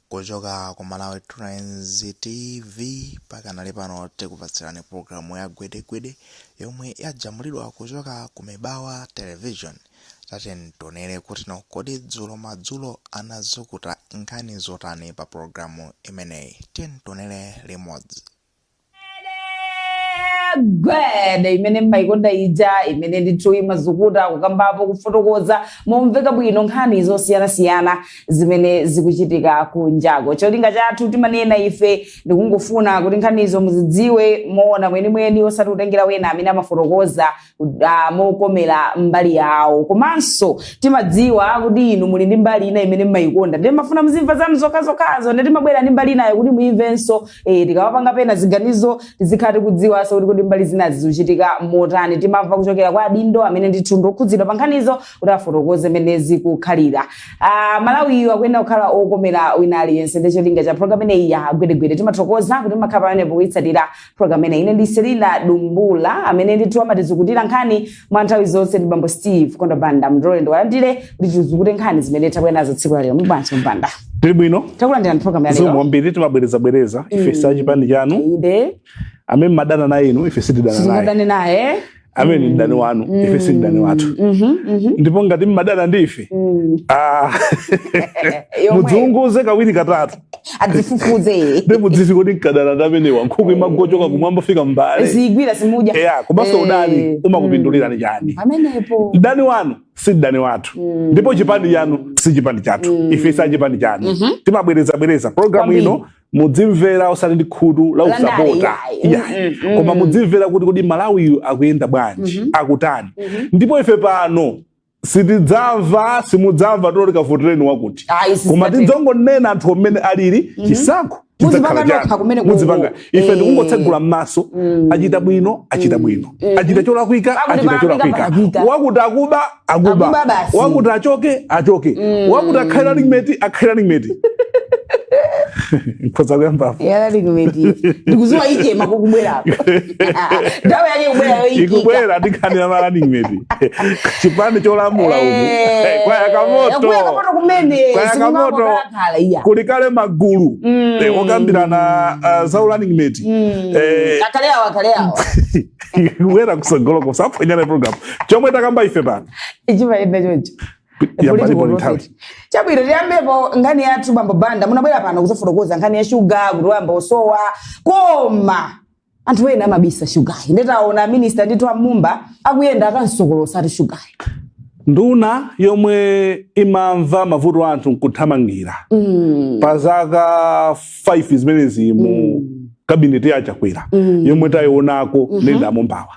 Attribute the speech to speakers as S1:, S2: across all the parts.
S1: kuchoka ku Malawi Trends TV pakanali pano tikupatsirani programu ya gwedegwede yomwe yajamulidwa kuchoka ku Mibawa Television. Tatentonere kuti no kodi dzulo madzulo anazukuta nkhani zotani pa programu imeneyi. Tentonere limodzi.
S2: Gwede imene maikonda ija imene ndithu mazukuta kukambapo kufotokoza momveka bwino nkhani zosiyana zimene zikuchitika kunjago. Cholinga chathu timanena ife ndikungofuna kuti nkhanizo muzidziwe moona mweni osati kutengera wena amene amafotokoza mokomera mbali yawo. Komanso timadziwa kuti inu muli ndi mbali ina imene maikonda ndi mafuna mzimva zanu zokazo ndi mabwera ndi mbali nayo kuti muimvenso tikawapanga pena ziganizo tizikhati kudziwa so kuti mbali zina zizochitika motani. Timamva kuchokera kwa adindo amene ndithu ndokhudzidwa pa nkhanizo kuti afotokoze menezi kukhalira. Malawi akuyenda kukhala okomera wina aliyense ndi cholinga cha program ineyi ya gwedegwede. Timathokoza kuti makhala pamene poyitsatira program ineyi. Ine ndi Selina Dumbula amene ndithu amatizukutira nkhani mwa nthawi zonse ndi Bambo Steve Kondobanda mndolendo walandire kuti tizukute nkhani zimene tabwera nazo tsiku lero. Mbanso mpanda
S3: tili bwino
S2: takulandira program ya lero.
S3: Mwambiri timabwereza ife sachi pandi chanu
S2: inde
S3: amene madana na inu ife sitidana naye amene ndani wanu ife sitidana watu ndipo ngati madana ndife mudzunguze kawiri katatu
S2: adzifufuze
S3: ndi mudzifi kuti nkadana ndamene wankhuku imagochoka kumwamba fika mbale
S2: zigwira simuja
S3: kubaso udani umakupindulirani chani
S2: amenepo
S3: ndani wanu sidani watu ndipo chipandi chanu si chipandi chatu ife sa chipandi chanu timabwereza programu ino mudzimvera osati ndi khutu la usapota koma mudzimvera kuti Malawi akuyenda bwanji akutani ndipo ife pano sitidzamva simudzamva toleka votereni wakuti koma tidzongonena anthu omene alili chisankho mudzipanga ife ndikungotsegula m'maso achita bwino achita cholakwika achita cholakwika wakuti akuba wakuti achoke wakuti akhalira limeti nkhoza kuyambapo
S2: yala limeti ndikuziwa ichema kukubwerako ndawe yake kubwera
S3: ikubwera ndikhani ya mala limeti chipande cholamula umu kwayakamoto
S2: kumene
S3: kulikale magulu okambirana zaulani limeti
S2: akaleawo
S3: kubwera kusogoloko saponyane program chomwe takamba ife pano
S2: ichimaenda choncho chabwino tiyambepo nkhani yathu Bambo Banda munabwera pano kuzafotokoza nkhani ya sugar kuti wamba osowa koma anthu ena amabisa sugar ndetaona minister ndithu amumba akuyenda akansokolosa ati sugar
S3: nduna yomwe imamva mavuto anthu nkuthamangira pa zaka 5 zimenezi mu kabineti ya Chakwera yomwe tayionako nenda mombawa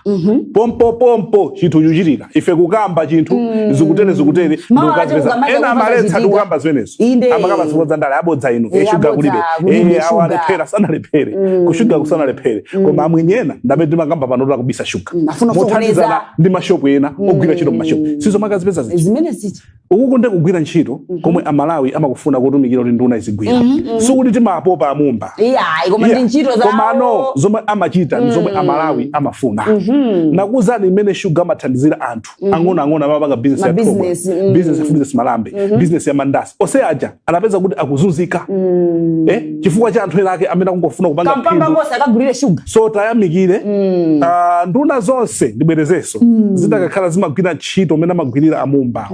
S3: pompo chinthu chuchitika ife kukamba chinthu zikutere ndokazipeza ena maletsa ndikukamba zimenezo amakamba zikoza ndale abodza inu sugar kulibe awa lephera sanalephere kushuga kusanalephere koma amwenyena ndamene timakamba pano kubisa sugar mothandizana ndi mashopu ena ogwira ntchito m'mashopu sizo makazipeza
S2: zimenezi
S3: ukukunde kugwira ntchito komwe Amalawi amakufuna kutumikira kuti nduna izigwira sikuti timapopa amumba
S2: koma ndi ntchito
S3: komano zomwe amachita ndi zomwe Amalawi amafuna nakuzani imene sugar amathandizira anthu ang'ono amapanga business ya Koma business malambe business ya mandasi ose aja anapeza kuti akuzunzika chifukwa cha anthu ena ake amene akungofuna kupanga
S2: kampamba mose akagulire sugar
S3: so tayamikire nduna zonse ndibwerezeso zitakakhala zimagwira ntchito umene amagwirira amumba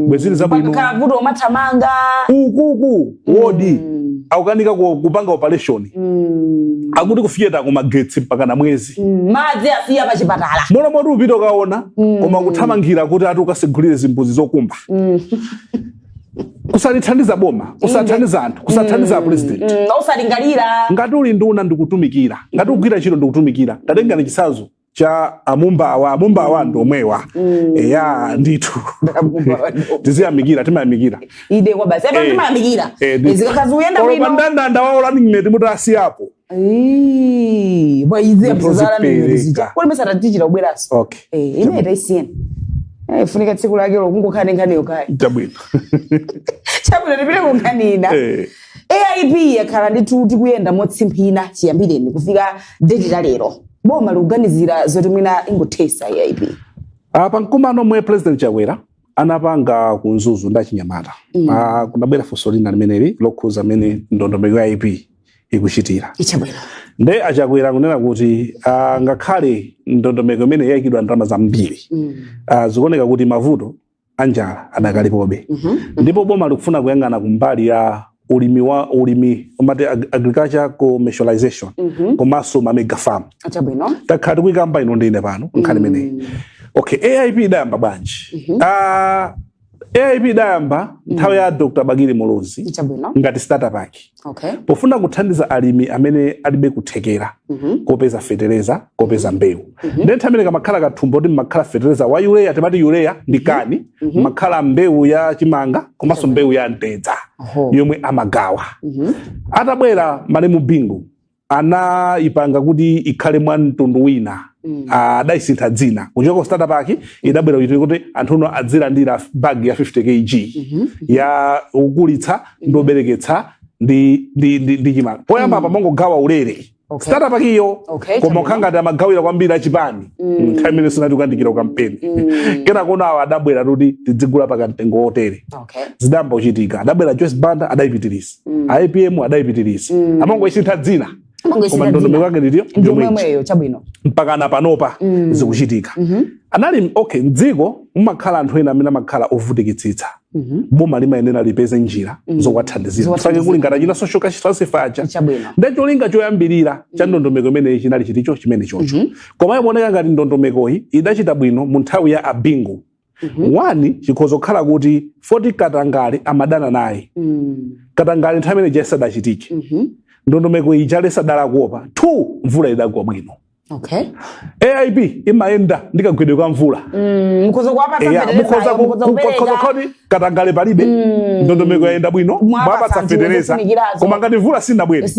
S3: bwezili zabwino
S2: pakakhala vuto omathamanga
S3: ukuku wodi akukanika kupanga operation akuti kufikira ku magetsi mpaka na mwezi
S2: madzi asiya pa chipatala
S3: mono moto upita ukaona koma kuthamangira kuti ati ukasigulire zimbuzi zokumba kusalithandiza boma kusathandiza anthu kusathandiza president
S2: usalingalira
S3: ngati uli nduna ndikutumikira ngati ugwira ntchito ndikutumikira tatengani chisazo cha amumbawa ndomwewa ndithu tiziyamikira timayamikira
S2: ide kwa basi timayamikira zikakazuyenda
S3: bwino ndanda waola ningeti mutasiyapo
S2: bwaize mzala ningeti kuli mesata tichira ubweraso ine isiyeni funika tsiku lake lokungokhane nkhaniyo kai
S3: chabwino
S2: tipite kunkhanina AIP yakhala ndithu tikuyenda motsimphina chiyambireni kufika date la lero boma luganizira zoti mwina ingothesa AIP
S3: pa mkumano mwe President Chakwera anapanga kunzuzu ndachinyamata. Kunabwera funso lina limeneli lokhuza amene ndondomeko ya IP ikuchitira.
S2: Ichabwera.
S3: Nde achakwera kunena kuti ngakhale ndondomeko imene yayikidwa ndalama zambiri. Zikuoneka kuti mavuto anjala adakalipobe. Ndipo boma likufuna kuyang'ana kumbali ya ulimi umati agriculture commercialization komanso mega farm.
S2: Achabwino.
S3: Takhati kuikamba ino ndine pano nkhani imeneyi. Okay, AIP idayamba bwanji. AIP idayamba nthawi ya Dr. Bagiri Molozi ngati startup yake.
S2: Okay.
S3: Pofuna kuthandiza alimi amene alibe kuthekera kopeza fertilizer, kopeza mbewu. Ndentha amene kamakhala kathumbo kuti makhala fertilizer wa urea timati urea ndi kani, makhala mbewu ya chimanga komanso mbewu ya ntedza yomwe amagawa. Atabwera Malemu Bingu anaipanga kuti ikhale mwa mtundu wina. Adaisintha dzina kuchoka startup yake idabwera kuti anthu adzilandira bag ya 50 kg ya ukulitsa ndobereketsa ndi chimanga. Poyamba pamangogawa ulere. Startup yake iyo koma khangati amagawira kwambiri achipani. Nthawi imene sinati kukandikira kampeni. Kena kuna awa adabwera kuti tidzigula pakamtengo otere. Zidamba kuchitika. Adabwera Joyce Banda adaipitirisa. IPM adaipitirisa. Amangoisintha dzina. Koma ndondomeko yake ndiyo
S2: ndiyomweyo chabwino
S3: mpaka na panopa zikuchitika. Anali mdziko mumakhala anthu ena amene amakhala ovutikitsitsa. Boma limayenera lipeze njira zokwathandizira. Fake kuli ngati china social cash transfer acha. Ndecho linga choyambirira cha ndondomeko imene chinali chiticho chimene chocho. Koma yaoneka ngati ndondomeko iyi idachita bwino mu nthawi ya Abingu. Wani chikhozo khala kuti 40 katangale amadana naye. Katangale nthawi imene jasadachitike. Ndondomeko ichalesa dala kuopa 2 mvula idagwa bwino.
S2: Okay.
S3: AIP imaenda ndikagwedwe kwa mvula.
S2: Mukhoza kuwapatsa
S3: fertilizer, mukhoza khodi katangale palibe. Ndondomeko yaenda bwino, mwapatsa fertilizer. Koma ngati mvula sinabwere.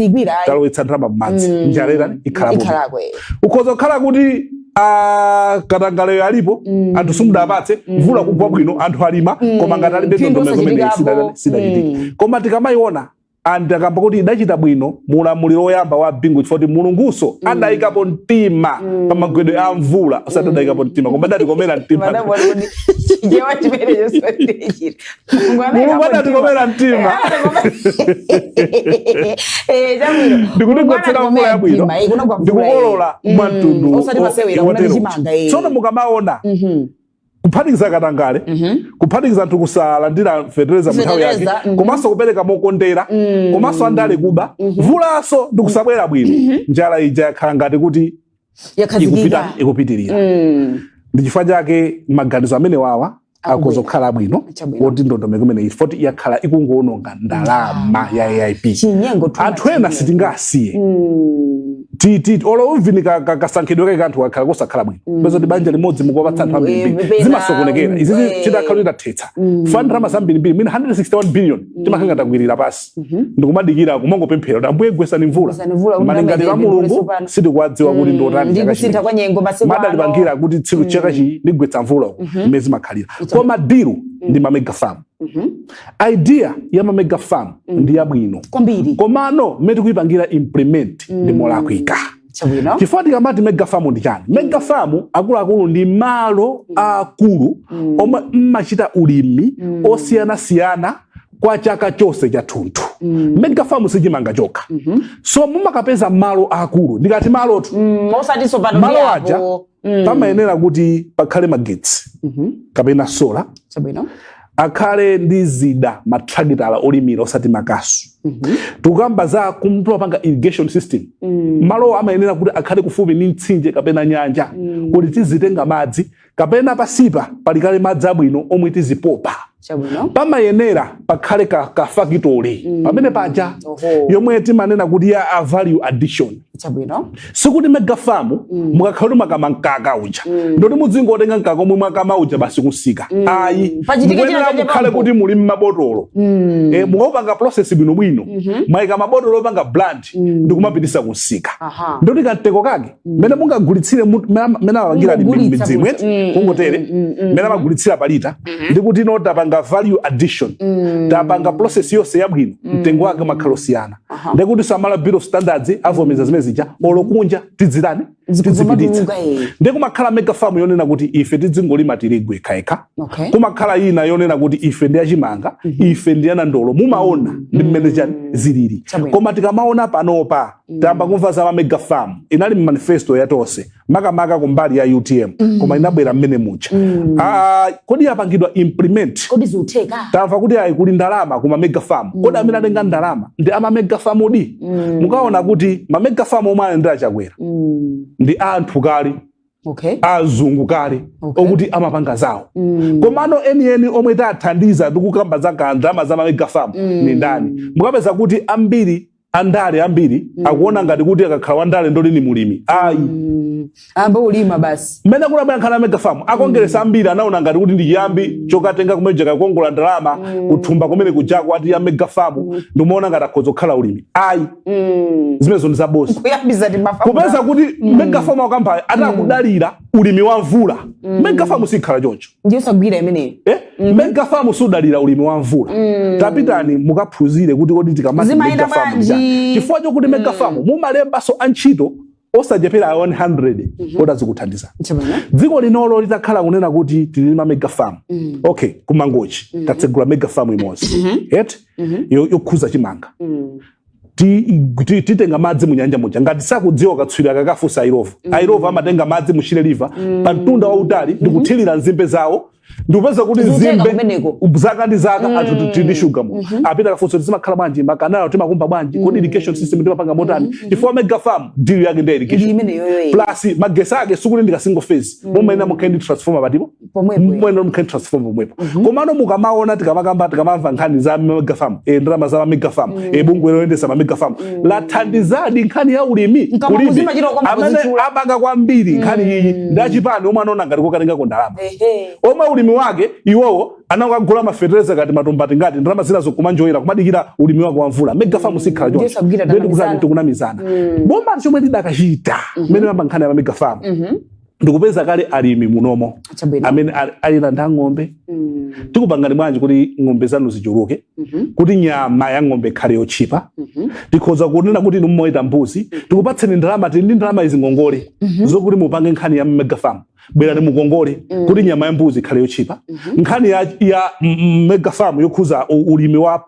S3: Talowetsa ndrama m'madzi. Njalera ikhala bwino. Ukhoza khala kuti katangale yalipo anthu simudapatse mvula kugwa bwino anthu alima koma ngati alibe ndondomeko imene sidachitike. Koma tikamayiona andakamba kuti idachita bwino mulamuliro woyamba wa Bingu chifukwa kuti mulunguso adayikapo mtima pa magwedwe a mvula osati adayikapo mtima koma adatikomera mtima. Mulungu adatikomera mtima. Ndikutigwetsera mvula yabwino ndikukolola mwantundu. Tsono mukamaona kuphatikiza katangale, kuphatikiza anthu kusalandira fertilizer mnthawi yake, komanso kupereka mokondera, komanso andale kuba, mvulaso ndikusabwera bwino. Njala ija yakhala ngati kuti ikupitirira. Ndi chifukwa chake maganizo amene wawa akhoza kukhala bwino kuti ndondomeko imene ifoti yakhala ikungoononga ndalama ya AIP. Anthu ena sitingasiye. Olo uvinika kasankhidwe kake anthu akhala kosakhala bwino. Pezo banja limodzi mukupatsa anthu ambiri. Zimasokonekera. Izi chidakhala itathetsa. Fund rama zambiri mina 161 billion timakhanga tagwirira pasi. Ndikumadikira kumangopemphera kuti ambuye gwesani mvula. Malingaliro a Mulungu sitikuwadziwa kuti ndotani
S2: ndikusintha kwa nyengo masiku
S3: ano. Madalipangira kuti tsiku chakachi ndigwetsa mvula imezi makhalira. Koma diru ndi mega farm. Idea ya mega farm ndi yabwino. Komano meti kuipangira implement ndi molakwika. Chifukwa tikamati mega farm ndi chani? Mega farm akuluakulu ndi malo akulu omwe mmachita ulimi osiyana-siyana kwa chaka chose cha thunthu. Mega farm sichimanga chokha. So mumakapeza malo akulu ndikati malotu malo aja pamayenera kuti pakhale magetsi kapena sola akhale ndi zida matractala olimira osati makasu. Tukamba za kumtopanga irrigation system. Malo amayenera kuti akhale kufupi ndi mtsinje kapena nyanja kuti tizitenga madzi kapena pasipa palikale madzi abwino omwe tizipopa. Pamayenera pakhale ka factory pamene paja yomwe timanena kuti ya a value addition. Sikuti mega farm mukakhala makamanka uja ndoti mudzingotenga nkaka omwe mwakamauja basi kusika. Ayi mukuyenera mukhale kuti muli mmabotolo. Mukapanga process bwino mwaika mabotolo opanga brand ndikumapitisa kusika. Ndoti kateko kake mene mungagulitsire mene awangira midzimwe kungotere mene amagulitsira palita ndikuti tapanga value addition. Tapanga process yonse yabwino mtengo wake makhalosiyana. Ndikuti samala bill of standards avomeza zimene zija olokunja tidzirani
S2: Zikuzopititsa.
S3: Ndi kumakhala mega farm yonena kuti ife tizingolima tirigu eka. Kumakhala ina yonena kuti ife ndi achimanga, ife ndi anandolo. Mumaona ndi mmene zilili. Koma tikamaona panopa tamba kumva za mega farm inali manifesto ya tonse makamaka kumbali ya UTM koma inabwera mmene mucha. Kodi yapangidwa implement.
S2: Kodi ziutheka.
S3: Tamva kuti kuli ndalama kuma mega farm. Kodi amene atenga ndalama ndi ama mega farm odi. Mukaona kuti ma mega farm omwe ndi Chakwera. Ndi anthu kali. Azungu kale okuti amapanga zawo. Komano eni omwe tathandiza tikukamba za ndalama za mega farm ni ndani. Mukapeza kuti ambiri andale ambiri akuona ngati kuti akakhala wandale ndoli ni mulimi.
S2: Amba ulima basi.
S3: Mmene kulabaya nkhala mega farm akongeresa ambiri anaona ngati kuti ndi chiyambi chokatenga kumeja kakongola ndalama kuthumba kumene kujako ati ya mega farm ndimuona ngati akhoza kukhala ulimi. Zimezo ndi zabosi.
S2: Kuyambiza ndi mafamu.
S3: Kupeza kuti mega farm akamba atakudalira ulimi wa mvula. Mega farm sikhala choncho.
S2: Ndiyo sagwira imeneyo.
S3: Mega farm sudalira ulimi wa mvula. Tapitani mukaphunzire kuti kodi tikamati mega farm. Chifukwa chokuti mega farm mumalemba so antchito osajepera 100 oda zikuthandiza. Dziko linolo litakhala kunena kuti tilima mega farm. Okay, kumangochi tatsegula mega farm imodzi. Yokhuza chimanga. Titenga madzi mu nyanja muja ngati sakudziwa katswiri akakafusa Airova amatenga madzi mu Shire River pa mtunda wautali ndikuthirira nzimbe zawo. Ndupeza kuti nzimbe zaka ndi zaka anthu ndi sugar mo apita kafunso zimakhala bwanji makanala timakumba bwanji kodi irrigation system timapanga motani chifukwa mega farm deal yake ndi irrigation plus magesa ake sukuli ndika single phase momwe ina mukhendi transformer patipo momwe ina mukhendi transformer pomwepo komano mukamaona tikamakamba tikamamva nkhani za mega farm ndalama za mega farm bungwe loyendesa mega farm la thandizadi nkhani ya ulimi kulimi amene abanga kwambiri nkhani iyi ndachipani omwe anaona ngati kokatenga ko ndalama omwe ulimi wake iwowo anakagula mafertilizer kati matombati ngati ndalama zinazo kumanjoyera kumadikira ulimi wake wa mvula mega farm sikhala choncho ndi kuzani tikunamizana bomba chomwe tidakachita mmene mabankhani ya mega farm ndikupeza kale alimi munomo amene alina nda ng'ombe tikupangani bwanji kuti ng'ombe zanu zichuluke kuti nyama ya ng'ombe khale yochipa tikhoza kunena kuti ndimoita mbuzi tikupatseni ndalama tindi ndalama izi ngongole zokuti mupange nkhani ya mega farm bwera ni mukongole kuti nyama ya mbuzi khale yochipa nkhani ya mega farm yokhuza ulimi wa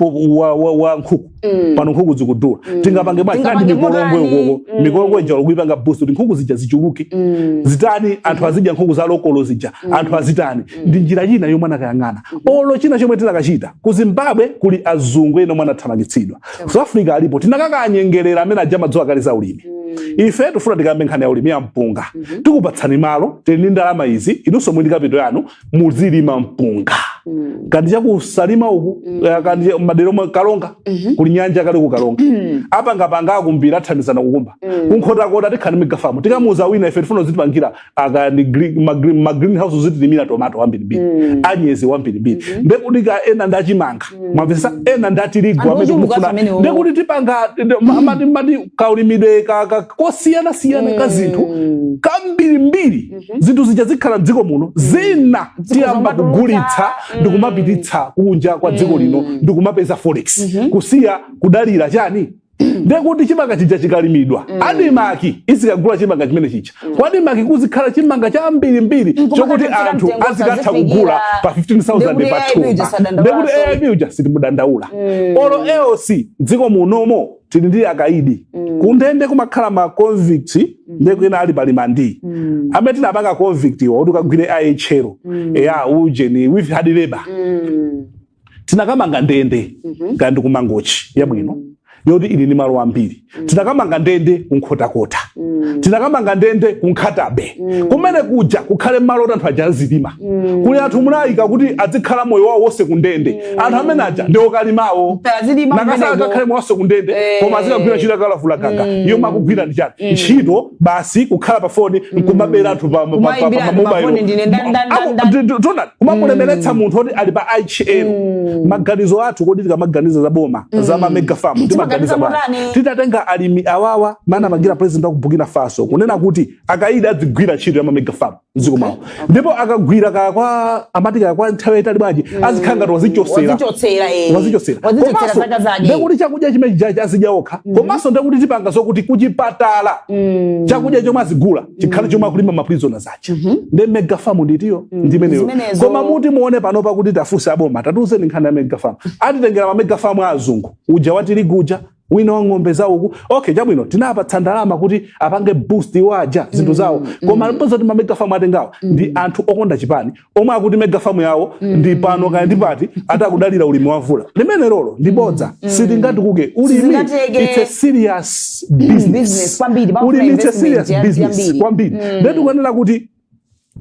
S3: nkhuku pano nkhuku zikudula tingapange bwanji kandi mikolongwe njalo kuipanga boost kuti nkhuku zija zichuluke zitani anthu azidya nkhuku za lokolo zija anthu azitani ndi njira ina yomwe anakayang'ana olo china chomwe tinakachita ku Zimbabwe kuli azungu eno mwana thamangitsidwa South Africa alipo tinakakanyengerera amene aja madzuwa kale za ulimi ife tufuna tikambe nkhani ya ulimi ya mpunga tikupatsani malo teni ndalama izi inunso mwini kapito yanu muzilima mpunga kandi chakusalima uku kandi madero kalonga kuli nyanja kale kukalonga apa ngapanga akumbira athandizana kukumba kunkhota tikhani mega farm tikamuza wina ife tifuna zitipangira akani ma greenhouse zitilimira tomato ambiri anyezi wambiri ndekudika ena ndachimanga mwamvesa ena ndatirigu amene mufuna ndekuti tipanga mati kaulimide kosiyana ka zinthu kambiri zinthu zija zikhala dziko muno zina tiyamba kugulitsa ndikumapititsa kunja kwa dziko lino ndikumapeza forex kusiya kudalira chani ndekuti chimanga chija chikalimidwa adimaki izikagula chimanga chimene chicha kwadimaki kuzikhala chimanga cha mbiri chokuti anthu azikatha kugula pa 15,000 pa chuma ndekuti AIB uja sitimudandaula olo EOC dziko munomo tili ndi akaidi kundende kumakhala ma convicts ndekuena ali pali mandi amene tinapanga convict iwo kuti kagwire IHL uje we've had labor tinakamanga ndende kandi kumangochi yabwino yoti ili ni malo ambiri tinakamanga ndende kunkhota tinakamanga ndende kunkhatabe kumene kuja kukhale malo oti anthu ajazilima kuli anthu munayika kuti azikhala moyo wawo wonse kundende anthu amene aja ndi okalimawo nakasaka kakhale moyo wonse kundende koma azikagwira ntchito akalavula gaga yomwe akugwira ndi chani ntchito basi kukhala pa foni nkumabera anthu pa mobile kumamulemeretsa munthu oti ali pa IHL maganizo athu kodi tikamaganiza za boma za ma mega farm titatenga alimi awawa mana magira president wa Burkina Faso kunena kuti akaida adzigwira ntchito ya ma mega farm mziko mawo ndipo akagwira kwa amatika kwa nthawi itali bwanji azikhanga to wazichosera
S2: zaka zake
S3: ndekuti chakudya chimene chijaji azidya okha komanso ndekuti tipanga zokuti kuchipatala chakudya chomwe azigula chikhale chomwe akulimba maprisoners acha ndi mega farm nditiyo ndimeneyo koma muti muone pano pakuti tafunsa aboma tatiuzeni nkhani ya mega farm atitengera ma mega farm a azungu uja watiligu wina wa ng'ombe zawo ku okay chabwino tinapatsa ndalama kuti apange boost waja zinthu zawo koma mpoza ti mega farm atengawo ndi anthu okonda chipani omwe akuti mega farm yawo ndi pano kaya ndi pati atakudalira ulimi wa mvula limene lolo ndi bodza sitingati kuke ulimi it's a serious business
S2: kwambiri
S3: ulimi it's a serious business kwambiri ndetu kuonera kuti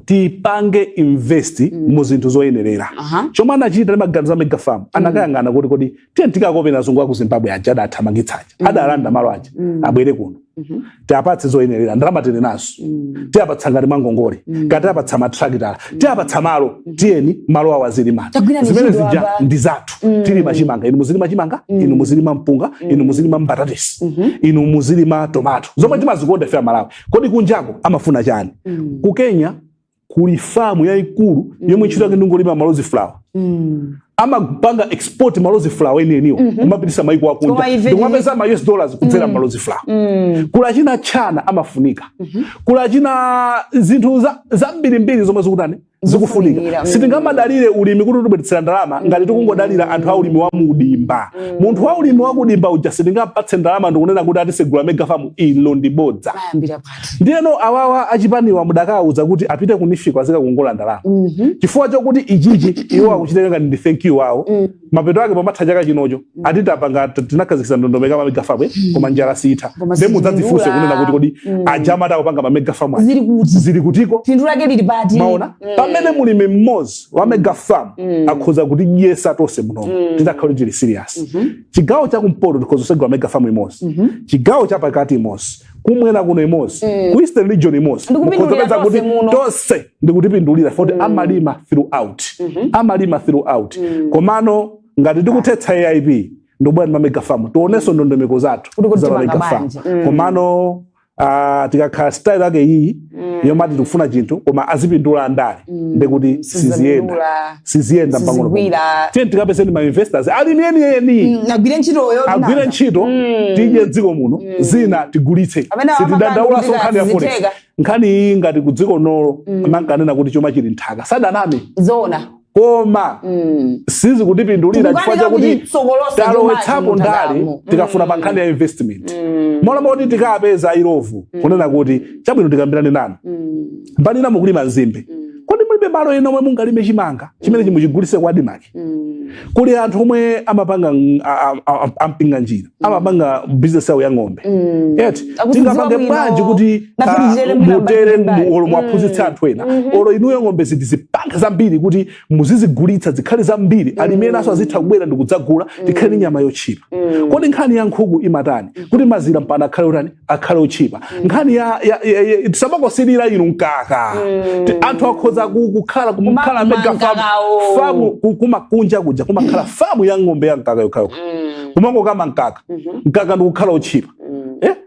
S3: tipange investi mu zinthu zoyenerera chomwe anachita maganizo mega farm anakayangana kuti kodi tikakopena azungu aku Zimbabwe aja adathamangitsaja adalanda malo aja abwere kuno tiapatse zoyenerera ndalama tili nazo tiapatsa ngati mangongole ngati apatsa matrakitala tiapatsa malo tiyeni malo awazilima zimene zija ndi zathu tili machimanga inu muzilima chimanga inu muzilima mpunga inu muzilima mbatatesi inu muzilima tomato zomwe timazikonda ife Malawi kodi kunjako amafuna chani ku Kenya kuli famu yaikulu yomwe ichitake ndingolima malozi flower amapanga export malozi flower enieniwo kumapitisa maiko akunja ndikumapeza ma US dollars kudzera malozi flower kula china chana amafunika kula china zinthu zambirimbiri zomwe zikutani zikufunika sitingamadalire ulimi kuti tubwetetsera ndalama ngati tikungodalira anthu a ulimi wa mudimba munthu wa ulimi wa kudimba uja sitingapatse ndalama ndikunena kuti atisegula mega farm ilo ndibodza ndiyeno awawa achipaniwa mudakauza kuti apite kunifika azika kuongola ndalama chifukwa chokuti ichichi iwo akuchiteka ngati ndi thank you wawo mapeto ake pamatha chaka chinocho atitapanga tinakazikisa ndondomeka ma mega farm koma njala sitha ndemudzadzifunse kunena kuti kodi ajamata akupanga ma mega farm zili kutiko
S2: tindu lake lili pati
S3: maona pamene mulimi mmozi wa mega farm akhoza kuti yesa tonse muno titakhala tili serious chigawo cha kumpoto tikhoza kusegula mega farm imozi chigawo cha pakati imozi kumwena kuno imozi ku eastern region imozi mukhoza kuti tonse ndikutipindulira for amalima throughout komano ngati tikuthetsa AIP ndobwana ma mega farm tioneso ndondomeko zathu za mega farm komano tikakhala style yake iyi yomati tikufuna chinthu koma azipindula andale ndekuti siziyenda pang'ono tiye tikapeseni ma investors ali niyeni agwire ntchito tidye dziko muno zina tigulitse sitidandaula so nkhani ya forex nkhani iyi ngati ku dziko nolo amankanena kuti choma chili nthaka sadaname
S2: zona
S3: koma sizi kutipindulira chifukwa chakuti talowetsapo ndale tikafuna pankhani ya investment mola moti tikapeza irovu kunena kuti chabwino tikambirane nanu mbalina mukulima nzimbe kodi mulibe malo ena omwe mungalime chimanga chimene chimuchigulise kwa adimaki kuli anthu omwe amapanga ampinga njira amapanga business yawo ya ng'ombe yeti tingapange bwanji kuti mutere mwaphunzitsa anthu ena olo inuyo ng'ombe zitizipanga zambiri kuti muzizigulitsa zikhale zambiri alimene aso azitha kubwera ndikudzagula tikhale ni nyama yochipa kodi nkhani ya nkhuku imatani kuti mazira mpana akhale utani akhale ochipa nkhani ya tisamakosirira inu mkaka anthu akhoza kukhala kumkhala mega farm kumakunja kuja kumakhala famu ya ng'ombe ya mkaka yokhayo kumango kama mkaka ndikukhala ochipa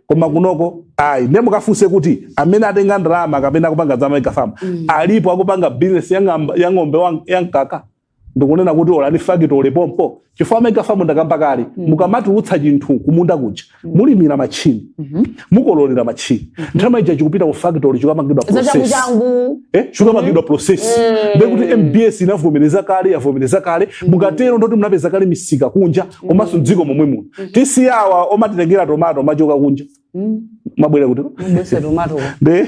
S3: koma kunoko ayi nemukafunse kuti amene atenga ndalama kapena kupanga za mega farm alipo akupanga business ya ng'ombe ya mkaka ndikunena kuti olani factory pompo chifukwa mega farm ndakamba kale mukamati utsa chinthu kumunda kuja mulimira machini mukololera machini nthawi ija chikupita ku factory chikamangidwa process chikamangidwa process ndekuti MBS inavomereza kale mukatero ndoti munapeza kale misika kunja komanso mdziko momwe muno tisiyawa omatitengera tomato machoka kunja mabwera kuti
S2: mbese tomato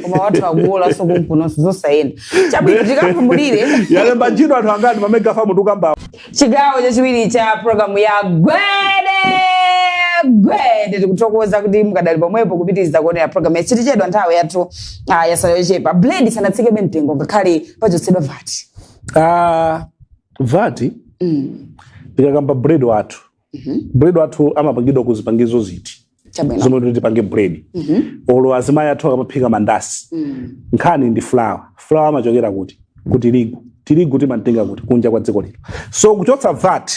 S2: koma watu akuola so kumpuno zosayenda chabwino tikapumulire
S3: yalemba ntchito anthu angati ma mega farm tukamba
S2: chigawo chachiwiri cha programu ya gwede tikutokoza kuti mukadali pomwepo kupitiriza kuonera programu yachitichedwa nthawi yathu yasalochepa blade sanatsikebe mtengo ngakhale pachotsedwa vati
S3: vati tikakamba blade wathu amapangidwa kuzipangizo ziti zomwe kuti tipange bread olo azimayi athu akamaphika mandasi nkhani ndi flour amachokera kuti tirigu timantenga kuti kunja kwa dziko lino so kuchotsa VAT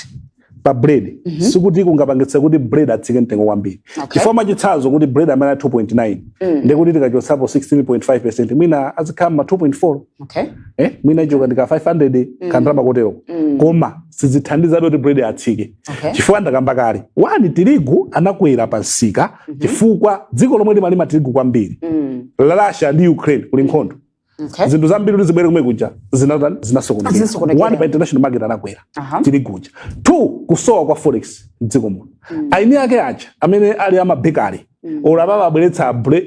S3: pa bread sikuti kungapangitsa kuti bread atsike mtengo kwambiri chifukwa machitsanzo kuti bread amene 2.9 ndikuti tikachotsapo 16.5% mwina azikhala ma 2.4 mwina ichoka ndika 500 kandrama kotero koma sizithandiza kuti bread atsike chifukwa ndakamba kale wani tirigu anakwera pansika chifukwa dziko lomwe limalima tirigu kwambiri Russia ndi Ukraine kuli nkhondo zinthu zambiri zibwere kumwe kuja zinasokonekera one pa international market anakwera tiri kuja two kusowa kwa forex dziko muno aini ake acha amene ali amabekari ora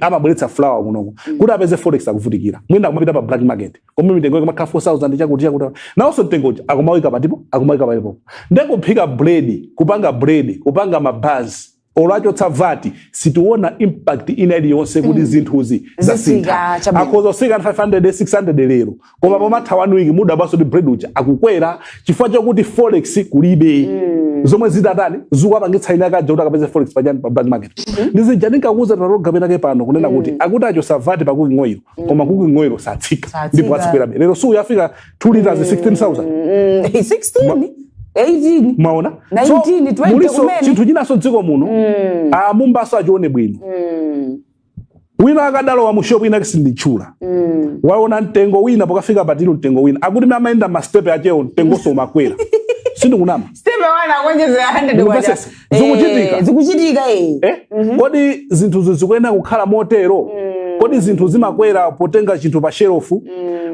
S3: amabweretsa flour kunoko kuti apeze forex akuvutikira mwina akumapita pa black market komwe mitengo imakhala 4000 chakuti nawonso mtengoja akumawika patipo ndekuphika bread kupanga mabazi olachotsa vati situona impact ina iliyonse kuti zinthuzi zasintha akhoza sika 500 600 lero koma pamatha 1 week muda baso di bread ucha akukwera chifukwa chokuti forex kulibe zomwe zidatani zikuapangitsa ina kaja kuti akapeze forex pajani pa black market ndizijanika kuuza taroga penake pano kunena kuti akuti achosa vati pa cooking oil koma cooking oil satsika ndipo atsikwera lero su yafika 2 liters 16000
S2: 16 18
S3: maona
S2: 19 20 kumene
S3: chinthu chinaso dziko muno mumbaso achione bwino wina akadalo wa mushopu ina kisinditchula waona mtengo wina pokafika patilo mtengo wina akuti amaenda mastepe achewo mtengo so makwera sindu kunama
S2: stepe wana kwenjeza 100 kwacha zikuchitika
S3: kodi zinthu zikuenda kukhala motero kodi zinthu zimakwera potenga chinthu pa sherofu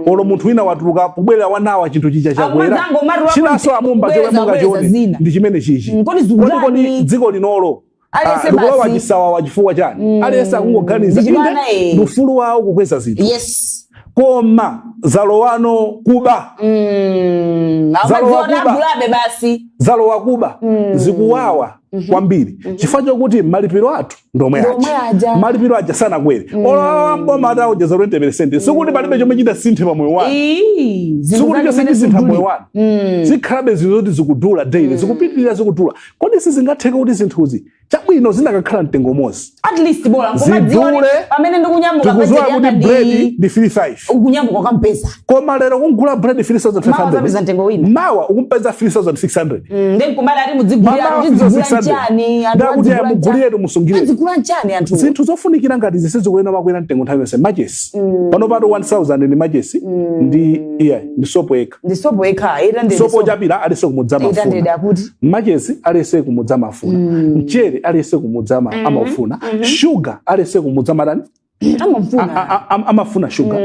S3: olo munthu wina watuluka kubwera wanawa chinthu chicha chakwera chinaso amumba chomwe mungachione ndi chimene chichi kodi dziko linolo likulowa chisawa wachifukwa chani aliyesa kungoganiza inde ndufulu wawo kukweza zinthu koma zalowano kuba zalowa kuba zikuwawa kwambiri chifukwa chokuti malipiro athu ndomwe aja malipiro aja sana kwere olamboma atawo jeza 20% sikuti palibe chomwe chita sinthe pa moyo wanu sikuti chosenti sintha moyo wanu zikhalabe zizoti zikudula daily zikupitirira zikudula kodi sizingatheka kuti zinthuzi chabwino zinakakhala mtengo mozi
S2: at least bola ngomadzione pamene ndikunyamuka
S3: budget yanga bread ndi 35
S2: ukunyamuka kampesa
S3: koma lero kungula bread 3500 mawa ukumpeza 3600
S2: ndeni kumala ari mudzigulira chani
S3: ndakuti amugulire musungire
S2: adzigula chani anthu
S3: zinthu zofunikira ngati zisizikuena makwera mtengo nthawi yonse matches pano pato 1000 ndi matches ndi sopo eka era ndi sopo chapira alese kumudza mafuna matches alese kumudza mafuna mchere alese kumudza amafuna sugar alese kumudza madani amafuna sugar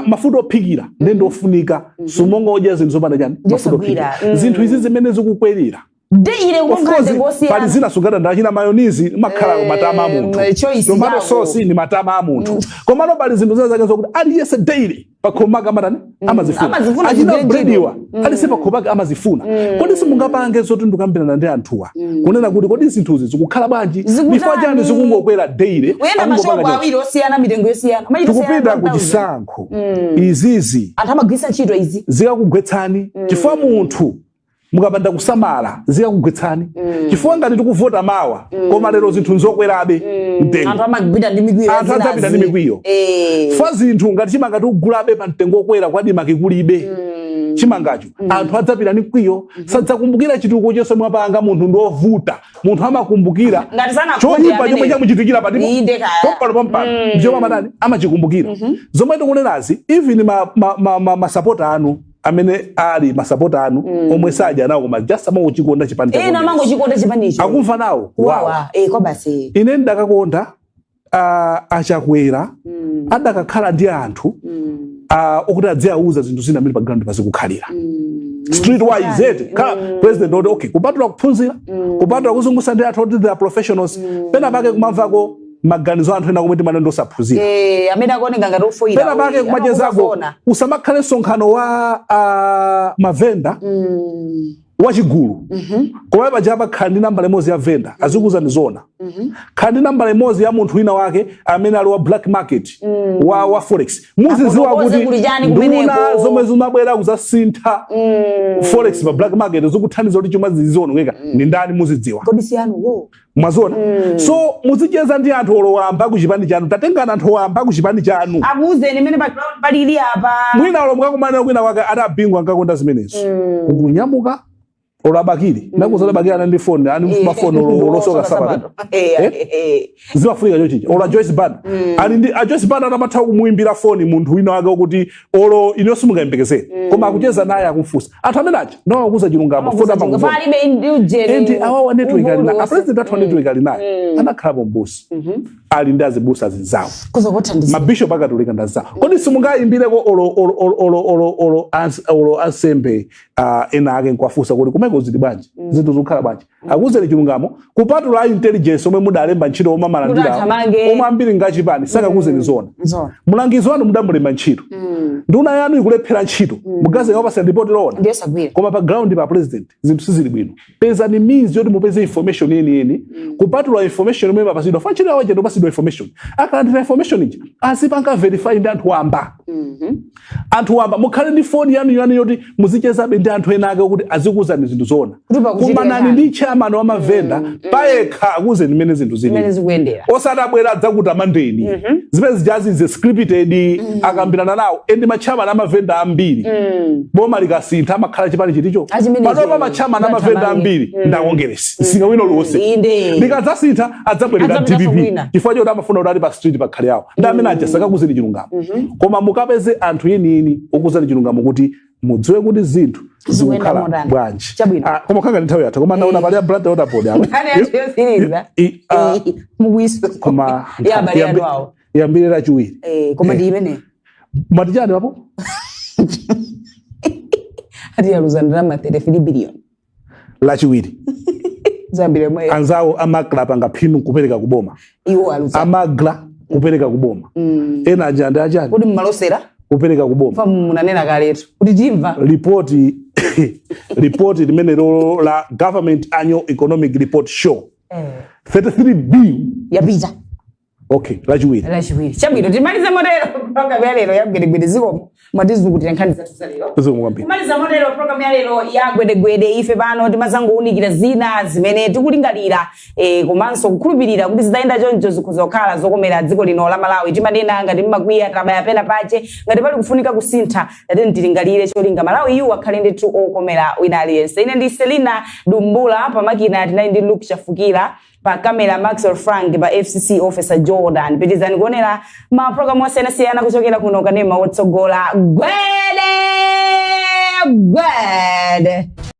S3: mafuta ophikira ndendo ofunika sumongo oja zinthu zopanda chani mafuta ophikira zinthu izi zimene zikukwerera
S2: deire ungaze ngosiyana
S3: pali zina sugada ndachina mayonnaise makhala matama amuntu tomato sauce ni matama amuntu koma no pali zinthu zake zokuti aliyese daily pakhomaka matani amazifuna achina breadiwa alise pakhomaka amazifuna kodi simungapange zoti ndikambirana ndi anthuwa kunena kuti kodi zinthuzi zikukhala bwanji before jani zikungokwera daily
S2: uyenda mashopu awiri osiyana mitengo yosiyana
S3: tikupita kuchisankho izizi
S2: anthu amagwisa ntchito izi
S3: zikakugwetsani chifukwa munthu mukapanda kusamala zikakugwetsani chifukwa ngati tikuvota mawa koma lero zinthu nzokwerabe mtengo
S2: anthu amagwida ndi mikwiyo
S3: anthu adzapita ndi mikwiyo fa zinthu ngati chimangati ukugulabe pa mtengo okwera kwadi makikulibe chimangacho anthu adzapita ndi mikwiyo sadzakumbukira chituko chonse mwapanga munthu ndovuta munthu amakumbukira choyipa chomwe chamuchitikira patipo pompano njoma madani amachikumbukira zomwe tikunenazi even masapota anu amene ali masapota anu omwe saja nawo koma just amango chikonda chipani chako
S2: namango chikonda chipani icho
S3: akumva nawo
S2: wawa kwa basi
S3: ine ndakakonda achakwera adakakhala ndi anthu okuti adziauza zinthu zina mili background pazikukhalira streetwise ete khala president oti okay kupatula kuphunzira kupatula kuzungusa ndi anthu oti they are professionals pena pake kumamvako maganizo anthu ena komwe manendo saphunzira
S2: amene akuoneka ngati ofoira
S3: pena pake kumachezako usamakhale msonkhano wa mavenda wachigulu koma paja pakhala ndi nambala imodzi ya venda azikuza ndi zona khala ndi nambala imodzi ya munthu wina wake amene ali wa black market wa forex muziziwa kuti nduna zomwe zimabwera kuzasintha forex pa black market zikuthandiza kuti chuma zizionongeka ndi ndani muzidziwa mwazona so muzicheza ndi anthu olowamba kuchipani chanu tatengana anthu owamba kuchipani chanu
S2: akuzeni imene palili apa
S3: mwina olomwe kumanena kwina wake adabingwa angakonda zimenezo kukunyamuka olabakiri nakuzola bakira ndi phone ani mafono losoka sabato zimafika chochicha ola Joyce Bad ali ndi Joyce Bad atamatha kumuimbira phone munthu wina wake kuti olo inonso mungayembekeze koma akucheza naye akumfusa anthu amene acha ndo akuza chilungamo foda mangu endi awa network ali na president athu network ali naye anakhala bombusi ali ndi azibusa zinzawo mabishop akatolika ndazawo kodi simungayimbire ko olo ansembe ena ake nkwafusa kuti kumeko zili bwanji zinthu zikhala bwanji akuzeni chilungamo kupatula intelligence omwe mudalemba ntchito omwe amalandira omwe ambiri ngachipani saka kuzeni zona mulangizi wanu mudamulemba ntchito nduna yanu ikulephera ntchito mugaze wapasa report lona koma pa ground pa president zinthu sizili bwino peza ni means yoti mupeze information yeni kupatula information omwe mapasidwa fanchira waje ndo pasidwa information akalandira information iji asipanga verify ndi anthu wamba anthu wamba mukhale ndi phone yanu yoti muzicheza ndi anthu ena ake kuti azikuzani zinthu zona kumanani ndi chairman wa mavenda payekha akuzeni mene zinthu zili osadabwera dzakuta mandeni zimene zijazi ze scripted akambirana nawo endi machairman amavenda ambiri boma likasintha amakhala chipani chiticho panopa machairman amavenda ambiri ndawongeresi singawino lose likadzasintha adzabwerera DPP chifukwa choti amafuna kuti ali pa street pakhale yawo ndi amene ajasaka kuzeni chilungamo koma mukapeze anthu yeniyeni okuzani chilungamo kuti mudziwe kuti zinthu zikukhala bwanji koma khanga nthawi yatha koma naona pali ya brother order board apo koma yambirira chiwiri
S2: koma ndi imene
S3: matijani wapo
S2: ati yaruzandira ma 33 billion
S3: la chiwiri
S2: zambire mwe
S3: anzawo amagla panga phinu kupereka kuboma
S2: iwo aluza
S3: amagla kupereka kuboma ena ajanda ajani
S2: kodi mmalosera
S3: kupereka kuboma
S2: fa munanena kaletu kuti timva
S3: report limene la government annual economic report show 33 billion
S2: yapita
S3: okay la chiwiri
S2: chabwino timalize modelo program ya lero ya gwedegwede ziko matizukutira nkhani zathu za lero timaliza modelo program ya lero ya gwedegwede ife pano timazangounikira zina zimene tikulingalira komanso kukhulupirira kuti zidayenda choncho zikhuzokhala zokomera dziko lino la Malawi timanena ngati mmakwiya tabaya pena pache ngati pali kufunika kusintha tate tilingalire cholinga Malawi yu akhale ndithu okomera wina aliyense ine ndi Selina Dumbula pamakina tinali ndi Luke Chafukira pa kamera Maxwell Frank pa FCC Officer Jordan pitizani kuonera ma program osiyana kuchokera kuno kanema wotsogola gwede